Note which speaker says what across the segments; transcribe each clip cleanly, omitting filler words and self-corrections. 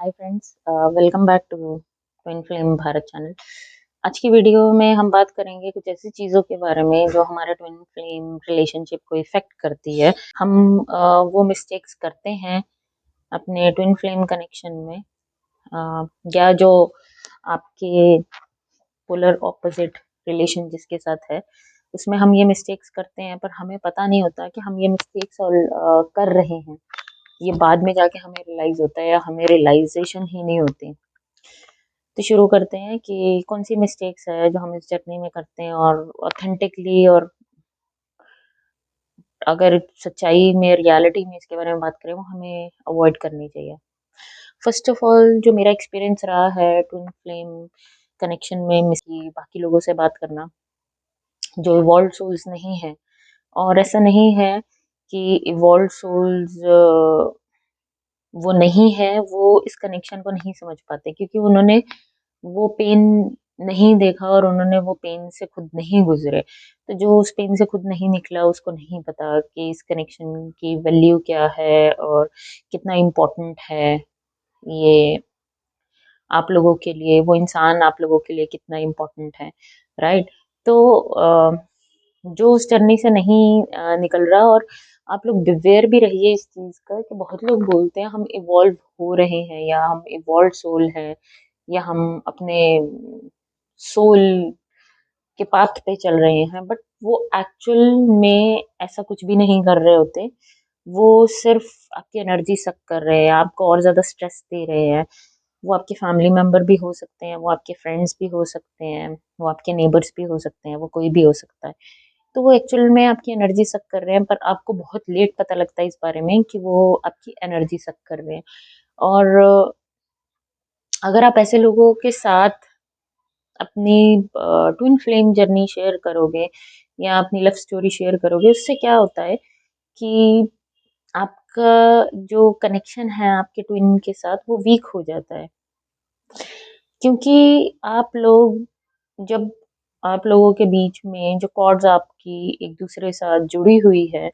Speaker 1: Hi friends, welcome back to twin flame Bharat channel. आज की video में हम बात करेंगे कुछ ऐसी चीज़ों के बारे में जो हमारे ट्विन फ्लेम रिलेशनशिप को इफ़ेक्ट करती है। हम वो मिस्टेक्स करते हैं अपने ट्विन फ्लेम कनेक्शन में, या जो आपके पोलर ऑपोजिट रिलेशन जिसके साथ है, उसमें हम ये मिस्टेक्स करते हैं पर हमें पता नहीं होता कि हम ये मिस्टेक्स कर रहे हैं। ये बाद में जाके हमें रियलाइज़ होता है या हमें रियलाइज़ेशन ही नहीं होती। तो शुरू करते हैं कि कौन-सी मिस्टेक्स है जो हम इस जर्नी में करते हैं और ऑथेंटिकली, और अगर सच्चाई में, रियलिटी में इसके बारे में बात करें, वो हमें अवॉइड करनी चाहिए। फर्स्ट ऑफ ऑल, जो मेरा एक्सपीरियंस रहा है ट्विन फ्लेम कनेक्शन में, बाकी लोगों से बात करना जो इवॉल्व्ड सोल्स नहीं है। और ऐसा नहीं है कि इवॉल्व्ड सोल्स वो नहीं है, वो इस कनेक्शन को नहीं समझ पाते क्योंकि उन्होंने वो पेन नहीं देखा और उन्होंने वो पेन से खुद नहीं गुज़रे। तो जो उस पेन से खुद नहीं निकला, उसको नहीं पता कि इस कनेक्शन की वैल्यू क्या है और कितना इम्पोर्टेंट है ये आप लोगों के लिए, वो इंसान आप लोगों के लिए कितना इम्पोर्टेंट है, राइट? तो जो उस जर्नी से नहीं निकल रहा, और आप लोग बिवेयर भी रहिए इस चीज़ का कि बहुत लोग बोलते हैं हम इवॉल्व हो रहे हैं या हम इवॉल्व्ड सोल हैं या हम अपने सोल के पाथ पे चल रहे हैं, बट वो एक्चुअल में ऐसा कुछ भी नहीं कर रहे होते। वो सिर्फ़ आपकी एनर्जी सक कर रहे हैं, आपको और ज़्यादा स्ट्रेस दे रहे हैं। वो आपके फैमिली मेंबर भी हो सकते हैं, वो आपके फ्रेंड्स भी हो सकते हैं, वो आपके नेबर्स भी हो सकते हैं, वो कोई भी हो सकता है। तो वो एक्चुअल में आपकी एनर्जी सक कर रहे हैं, पर आपको बहुत लेट पता लगता है इस बारे में कि वो आपकी एनर्जी सक कर रहे हैं। और अगर आप ऐसे लोगों के साथ अपनी ट्विन फ्लेम जर्नी शेयर करोगे या अपनी लव स्टोरी शेयर करोगे, उससे क्या होता है कि आपका जो कनेक्शन है आपके ट्विन के साथ, वो वीक हो जाता है। क्योंकि आप लोग जब आप लोगों के बीच में जो कॉर्ड्स आपकी एक दूसरे साथ जुड़ी हुई है,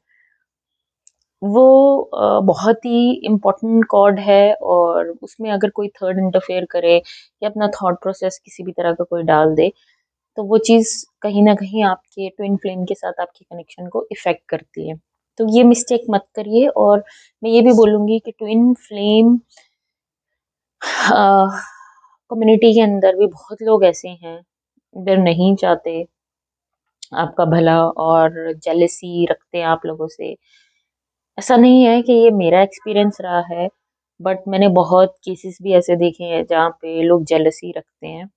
Speaker 1: वो बहुत ही इम्पोर्टेंट कॉर्ड है, और उसमें अगर कोई थर्ड इंटरफेयर करे या अपना थॉट प्रोसेस किसी भी तरह का कोई डाल दे, तो वो चीज़ कहीं न कहीं आपके ट्विन फ्लेम के साथ आपके कनेक्शन को इफ़ेक्ट करती है। तो ये मिस्टेक मत करिए, और मैं ये भी बोलूँगी कि ट्विन फ्लेम कम्युनिटी के अंदर भी बहुत लोग ऐसे हैं, जो नहीं चाहते आपका भला और जेलसी रखते हैं आप लोगों से। ऐसा नहीं है कि ये मेरा एक्सपीरियंस रहा है, बट मैंने बहुत केसेस भी ऐसे देखे हैं जहाँ पे लोग जेलसी रखते हैं,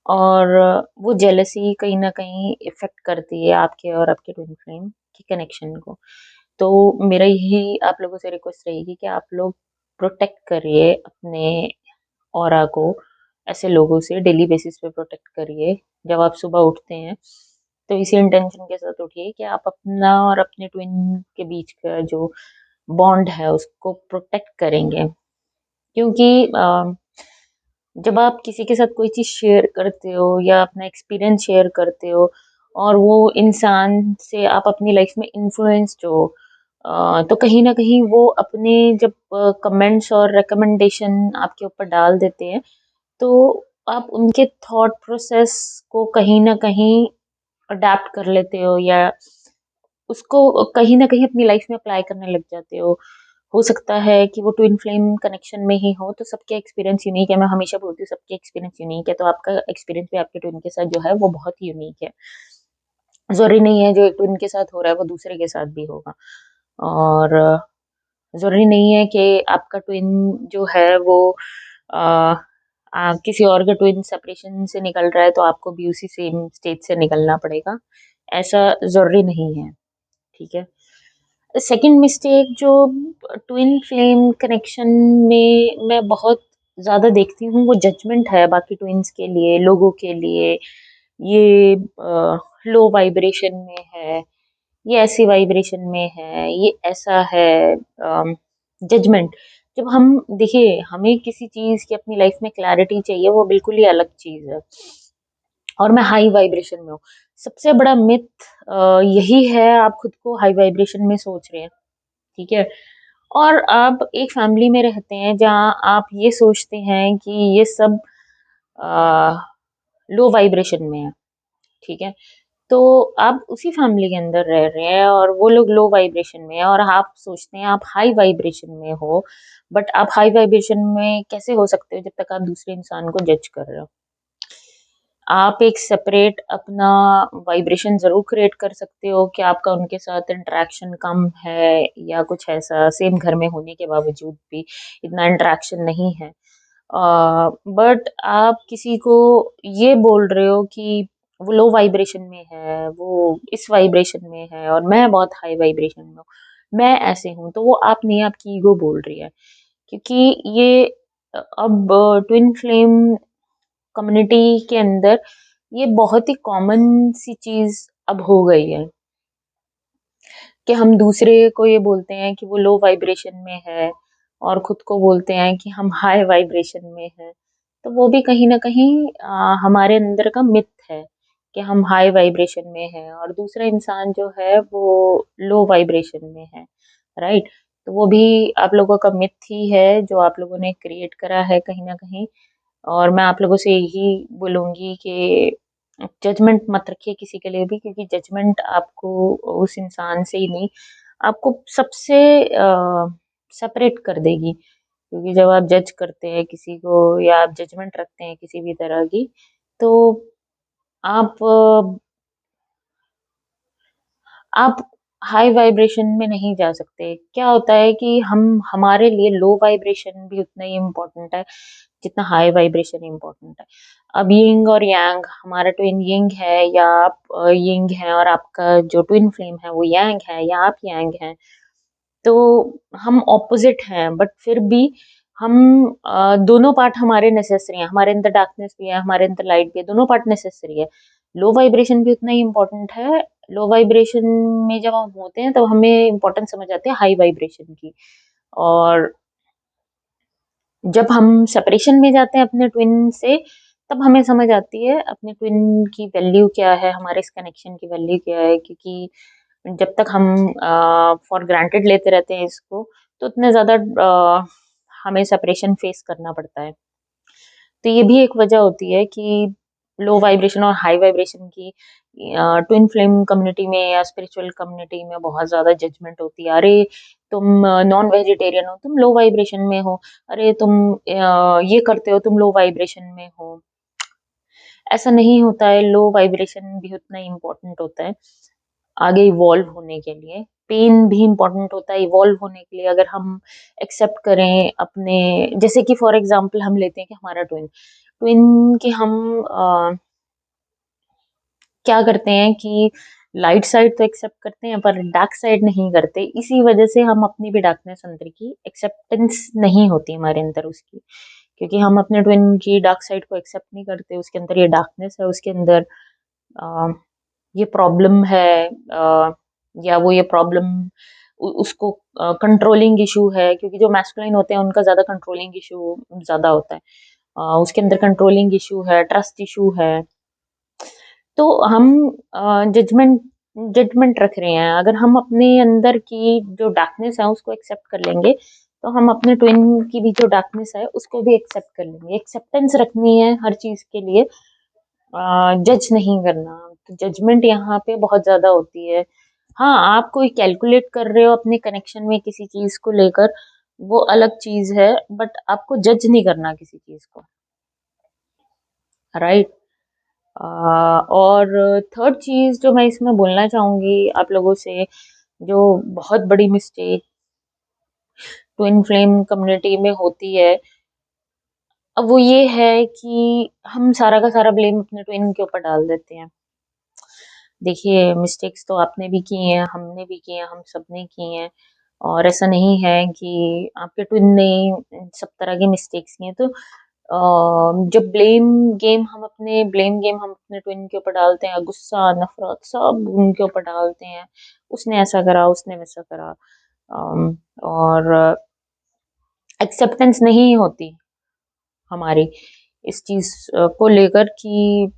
Speaker 1: और वो जेलसी कहीं न कहीं इफ़ेक्ट करती है आपके और आपके ट्विन फ्लेम के कनेक्शन को। तो मेरा यही आप लोगों से रिक्वेस्ट रहेगी कि आप लोग प्रोटेक्ट करिए अपने ऑरा को, ऐसे लोगों से डेली बेसिस पे प्रोटेक्ट करिए। जब आप सुबह उठते हैं, तो इसी इंटेंशन के साथ उठिए कि आप अपना और अपने ट्विन के बीच का जो बॉन्ड है, उसको प्रोटेक्ट करेंगे। क्योंकि जब आप किसी के साथ कोई चीज़ शेयर करते हो या अपना एक्सपीरियंस शेयर करते हो, और वो इंसान से आप अपनी लाइफ में इन्फ्लुएंस्ड हो, तो कहीं न कहीं वो अपने जब कमेंट्स और रिकमेंडेशन आपके ऊपर डाल देते हैं, तो आप उनके थॉट प्रोसेस को कहीं न कहीं अडैप्ट कर लेते हो, या उसको कहीं न कहीं अपनी लाइफ में अप्लाई करने लग जाते हो। हो सकता है कि वो ट्विन फ्लेम कनेक्शन में ही हो, तो सबके एक्सपीरियंस यूनिक है। मैं हमेशा बोलती हूँ सबके एक्सपीरियंस यूनिक है, तो आपका एक्सपीरियंस भी आपके ट्विन के साथ जो है वो बहुत ही यूनिक है। ज़रूरी नहीं है जो एक ट्विन के साथ हो रहा है वो दूसरे के साथ भी होगा, और ज़रूरी नहीं है कि आपका ट्विन जो है वो अ किसी और का ट्विन सेपरेशन से निकल रहा है तो आपको भी उसी सेम स्टेज से निकलना पड़ेगा। ऐसा ज़रूरी नहीं है, ठीक है? सेकंड मिस्टेक जो ट्विन फ्लेम कनेक्शन में मैं बहुत ज़्यादा देखती हूँ, वो जजमेंट है बाकी ट्विन्स के लिए, लोगों के लिए। ये लो वाइब्रेशन में है, ये ऐसी वाइब्रेशन में है, ये ऐसा है। जजमेंट, जब हम देखिए, हमें किसी चीज़ की अपनी लाइफ में क्लैरिटी चाहिए, वो बिल्कुल ही अलग चीज़ है, और मैं हाई वाइब्रेशन में हूँ। सबसे बड़ा मिथ यही है, आप खुद को हाई वाइब्रेशन में सोच रहे हैं, ठीक है? और आप एक फैमिली में रहते हैं जहाँ आप ये सोचते हैं कि ये सब लो वाइब्रेशन में है, ठीक है? तो आप उसी फैमिली के अंदर रह रहे हैं और वो लोग लो वाइब्रेशन में हैं और आप सोचते हैं आप हाई वाइब्रेशन में हो, बट आप हाई वाइब्रेशन में कैसे हो सकते हो जब तक आप दूसरे इंसान को जज कर रहे हो? आप एक सेपरेट अपना वाइब्रेशन ज़रूर क्रिएट कर सकते हो कि आपका उनके साथ इंटरेक्शन कम है या कुछ ऐसा, सेम घर में होने के बावजूद भी इतना इंटरेक्शन नहीं है। बट आप किसी को ये बोल रहे हो कि वो लो वाइब्रेशन में है, वो इस वाइब्रेशन में है और मैं बहुत हाई वाइब्रेशन में हूँ, मैं ऐसे हूँ, तो वो आप नहीं, आपकी ईगो बोल रही है। क्योंकि ये अब ट्विन फ्लेम कम्युनिटी के अंदर ये बहुत ही कॉमन सी चीज़ अब हो गई है कि हम दूसरे को ये बोलते हैं कि वो लो वाइब्रेशन में है और खुद को बोलते हैं कि हम हाई वाइब्रेशन में हैं। तो वो भी कहीं न कहीं हमारे अंदर का मिथ है कि हम हाई वाइब्रेशन में हैं और दूसरा इंसान जो है वो लो वाइब्रेशन में है, राइट? तो वो भी आप लोगों का मिथ ही है जो आप लोगों ने क्रिएट करा है कहीं न कहीं। और मैं आप लोगों से यही बोलूँगी कि जजमेंट मत रखिए किसी के लिए भी, क्योंकि जजमेंट आपको उस इंसान से ही नहीं, आपको सबसे सेपरेट कर देगी। क्योंकि जब आप जज करते हैं किसी को या आप जजमेंट रखते हैं किसी भी तरह की, तो आप आप हाई वाइब्रेशन में नहीं जा सकते। क्या होता है कि हम हमारे लिए लो वाइब्रेशन भी उतना ही इम्पोर्टेंट है जितना हाई वाइब्रेशन इम्पोर्टेंट है। अब यिंग और यांग, हमारा ट्विन यिंग है या आप यिंग हैं और आपका जो ट्विन फ्लेम है वो यांग है या आप यांग हैं, तो हम ऑपोजिट हैं, बट फिर भी हम दोनों पार्ट हमारे नेसेसरी हैं। हमारे अंदर डार्कनेस भी है, हमारे अंदर लाइट भी है, दोनों पार्ट नेसेसरी है। लो वाइब्रेशन भी उतना ही इम्पोर्टेंट है। लो वाइब्रेशन में जब हम होते हैं तब हमें इम्पोर्टेंस समझ आती है हाई वाइब्रेशन की। और जब हम सेपरेशन में जाते हैं अपने ट्विन से, तब हमें समझ आती है अपने ट्विन की वैल्यू क्या है, हमारे इस कनेक्शन की वैल्यू क्या है, क्योंकि जब तक हम फॉर ग्रांटेड लेते रहते हैं इसको, तो उतने ज़्यादा हमें सेपरेशन फेस करना पड़ता है। तो ये भी एक वजह होती है कि लो वाइब्रेशन और हाई वाइब्रेशन की ट्विन फ्लेम कम्युनिटी में या स्पिरिचुअल कम्युनिटी में बहुत ज़्यादा जजमेंट होती है। अरे! तुम नॉन वेजिटेरियन हो, तुम लो वाइब्रेशन में हो। अरे! तुम ये करते हो, तुम लो वाइब्रेशन में हो। ऐसा नहीं होता है, लो वाइब्रेशन भी उतना ही इम्पोर्टेंट होता है, आगे इवॉल्व होने के लिए। पेन भी इम्पोर्टेंट होता है इवॉल्व होने के लिए, अगर हम एक्सेप्ट करें अपने, जैसे कि फॉर एग्ज़ाम्पल हम लेते हैं कि हमारा ट्विन, ट्विन के हम क्या करते हैं कि लाइट साइड तो एक्सेप्ट करते हैं पर डार्क साइड नहीं करते। इसी वजह से हम अपनी भी डार्कनेस अंदर की एक्सेप्टेंस नहीं होती हमारे अंदर उसकी। क्योंकि हम अपने ट्विन की डार्क साइड को एक्सेप्ट नहीं करते, उसके अंदर ये डार्कनेस है, उसके अंदर अ, ये प्रॉब्लम है, या वो ये प्रॉब्लम उसको कंट्रोलिंग इशू है, क्योंकि जो मैस्कुलिन होते हैं उनका ज़्यादा कंट्रोलिंग इशू ज़्यादा होता है। उसके अंदर कंट्रोलिंग इशू है, ट्रस्ट इशू है। तो हम जजमेंट जजमेंट रख रहे हैं। अगर हम अपने अंदर की जो डार्कनेस है उसको एक्सेप्ट कर लेंगे, तो हम अपने ट्विन की भी जो डार्कनेस है उसको भी एक्सेप्ट कर लेंगे। एक्सेप्टेंस रखनी है हर चीज़ के लिए, जज नहीं करना। तो जजमेंट यहाँ पे बहुत ज़्यादा होती है। हाँ, आप कोई कैलकुलेट कर रहे हो अपने कनेक्शन में किसी चीज़ को लेकर, वो अलग चीज़ है, बट आपको जज नहीं करना किसी चीज़ को, राइट? और थर्ड चीज़ जो मैं इसमें बोलना चाहूँगी आप लोगों से, जो बहुत बड़ी मिस्टेक ट्विन फ्लेम कम्युनिटी में होती है, अब वो ये है कि हम सारा का सारा ब्लेम अपने ट्विन के ऊपर डाल देते हैं। देखिए, मिस्टेक्स तो आपने भी की हैं, हमने भी की हैं, हम सबने की हैं और ऐसा नहीं है कि आपके ट्विन ने सब तरह की मिस्टेक्स की हैं। तो जब ब्लेम गेम हम अपने ट्विन के ऊपर डालते हैं, गुस्सा, नफ़रत सब उनके ऊपर डालते हैं। उसने ऐसा करा, उसने वैसा करा, और एक्सेप्टेंस नहीं होती हमारी इस चीज़ को लेकर कि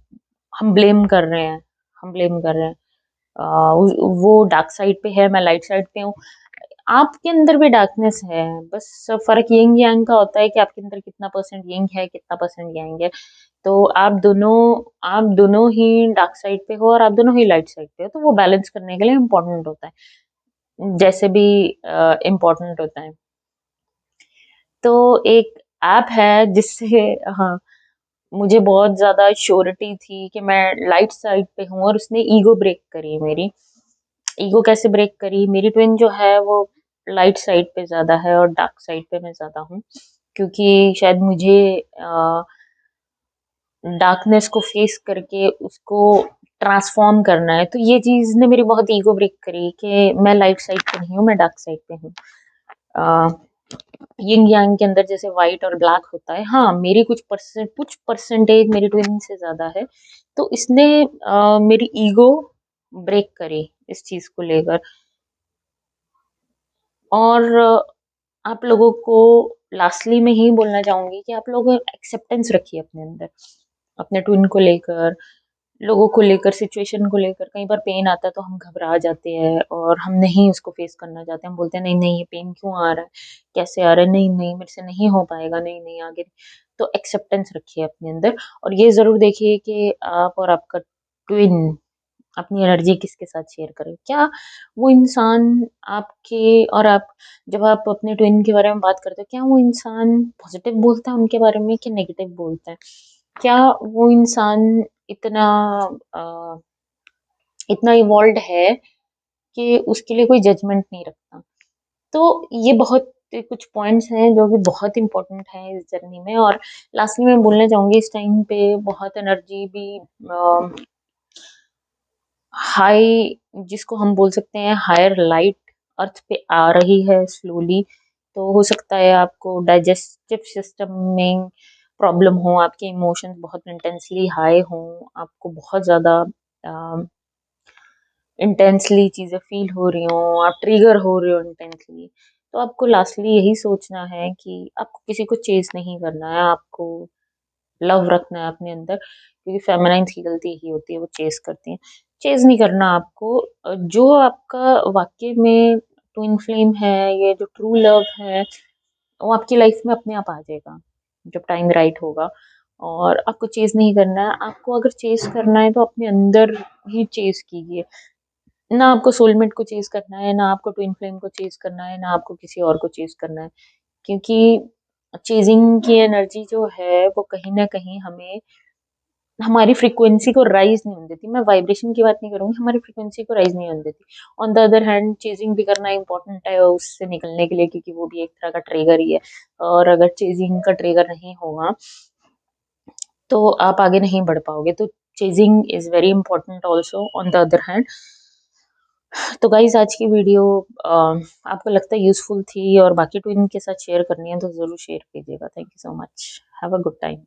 Speaker 1: हम ब्लेम कर रहे हैं, हम ब्लेम कर रहे हैं। वो डार्क साइड पे है, मैं लाइट साइड पे हूँ। आपके अंदर भी डार्कनेस है, बस फ़र्क यिंग यांग का होता है कि आपके अंदर कितना परसेंट यिंग है, कितना परसेंट यांग है। तो आप दोनों ही डार्क साइड पे हो और आप दोनों ही लाइट साइड पे हो, तो वो बैलेंस करने के लिए इम्पोर्टेंट होता है। जैसे भी इम्पोर्टेंट होता है। तो एक ऐप है जिससे हाँ, मुझे बहुत ज़्यादा श्योरिटी थी कि मैं लाइट साइड पे हूँ और उसने ईगो ब्रेक करी मेरी। ईगो कैसे ब्रेक करी? मेरी ट्विन जो है वो लाइट साइड पे ज़्यादा है और डार्क साइड पे मैं ज़्यादा हूँ। क्योंकि शायद मुझे डार्कनेस को फेस करके उसको ट्रांसफ़ॉर्म करना है। तो ये चीज़ ने मेरी बहुत ईगो ब्रेक करी कि मैं लाइट साइड पे नहीं हूँ, मैं डार्क साइड पे हूँ। अ, यिंग यांग के अंदर जैसे व्हाइट और ब्लैक होता है, हाँ, मेरी कुछ परसेंटेज मेरी ट्विन से ज़्यादा है। तो इसने मेरी ईगो ब्रेक करी इस चीज़ को लेकर। और आप लोगों को लास्टली मैं यही बोलना चाहूँगी कि आप लोग एक्सेप्टेंस रखिए अपने अंदर, अपने ट्विन को लेकर, लोगों को लेकर, सिचुएशन को लेकर। कई बार पेन आता है तो हम घबरा जाते हैं और हम नहीं उसको फेस करना चाहते। हम बोलते हैं नहीं, नहीं ये पेन क्यों आ रहा है? कैसे आ रहा है? नहीं, नहीं मेरे से नहीं हो पाएगा, नहीं, नहीं आगे तो एक्सेप्टेंस रखिए अपने अंदर और ये ज़रूर देखिए कि आप और आपका ट्विन अपनी एनर्जी किसके साथ शेयर करें। क्या वो इंसान आपके और आप जब आप अपने ट्विन के बारे में बात करते हो, क्या वो इंसान पॉज़िटिव बोलता है उनके बारे में कि नेगेटिव बोलता है? क्या वो इंसान इतना अ, इतना इवॉल्व्ड है कि उसके लिए कोई जजमेंट नहीं रखता? तो ये बहुत कुछ पॉइंट्स हैं जो कि बहुत इम्पोर्टेंट हैं इस जर्नी में और लास्टली मैं बोलना चाहूँगी इस टाइम पे बहुत एनर्जी भी हाई जिसको हम बोल सकते हैं हायर लाइट अर्थ पे आ रही है स्लोली। तो हो सकता है आपको डाइजेस्टिव सिस्टम में प्रॉब्लम हो, आपके इमोशंस बहुत इंटेंसली हाई हों, आपको बहुत ज़्यादा इंटेंसली चीज़ें फ़ील हो रही हों, आप ट्रिगर हो रहे हो इंटेंसली। तो आपको लास्टली यही सोचना है कि आपको किसी को चेज़ नहीं करना है, आपको लव रखना है अपने अंदर क्योंकि फेमिनाइन्स की गलती यही होती है वो चेज़ करती हैं। चेज़ नहीं करना आपको जो आपका वाक़ई में ट्विन फ्लेम है, ये जो ट्रू लव है, वो आपकी लाइफ़ में अपने आप आ जाएगा, जब टाइम राइट होगा और आपको चेज़ नहीं करना है। आपको अगर चेज़ करना है तो अपने अंदर ही चेज़ कीजिए। ना आपको सोलमेट को चेज़ करना है, ना आपको ट्विन फ्लेम को चेज़ करना है, ना आपको किसी और को चेज़ करना है। क्योंकि चेज़िंग की एनर्जी जो है वो कहीं न कहीं हमें हमारी फ्रीक्वेंसी को राइज़ नहीं होने देती। मैं वाइब्रेशन की बात नहीं करूँगी, हमारी फ्रीक्वेंसी को राइज़ नहीं होने देती। On the other hand chasing भी करना इम्पोर्टेंट है उससे निकलने के लिए क्योंकि वो भी एक तरह का ट्रिगर ही है। और अगर चेज़िंग का ट्रिगर नहीं होगा, तो आप आगे नहीं बढ़ पाओगे। तो chasing is very important also on the other hand. तो गाइज़ आज की वीडियो आपको लगता है यूज़फुल थी और बाकी ट्विन के साथ शेयर करनी है तो ज़रूर शेयर कीजिएगा। Thank you so much. Have a good time.